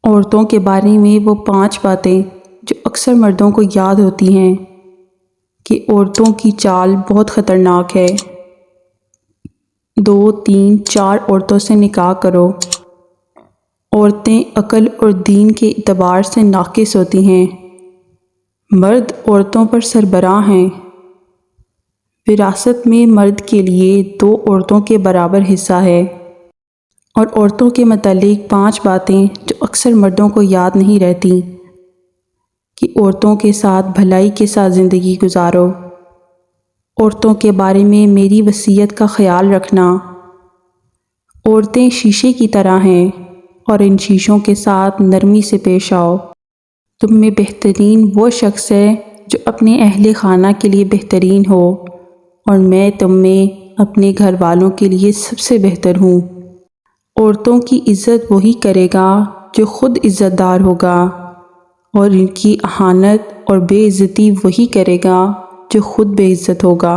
عورتوں کے بارے میں وہ 5 باتیں جو اکثر مردوں کو یاد ہوتی ہیں کہ عورتوں کی چال بہت خطرناک ہے۔ 2، 3، 4 عورتوں سے نکاح کرو۔ عورتیں عقل اور دین کے اعتبار سے ناقص ہوتی ہیں۔ مرد عورتوں پر سربراہ ہیں۔ وراثت میں مرد کے لیے 2 عورتوں کے برابر حصہ ہے۔ اور عورتوں کے متعلق 5 باتیں جو اکثر مردوں کو یاد نہیں رہتی کہ عورتوں کے ساتھ بھلائی کے ساتھ زندگی گزارو۔ عورتوں کے بارے میں میری وصیت کا خیال رکھنا۔ عورتیں شیشے کی طرح ہیں اور ان شیشوں کے ساتھ نرمی سے پیش آؤ۔ تم میں بہترین وہ شخص ہے جو اپنے اہل خانہ کے لیے بہترین ہو، اور میں تم میں اپنے گھر والوں کے لیے سب سے بہتر ہوں۔ عورتوں کی عزت وہی کرے گا جو خود عزت دار ہوگا، اور ان کی اہانت اور بے عزتی وہی کرے گا جو خود بے عزت ہوگا۔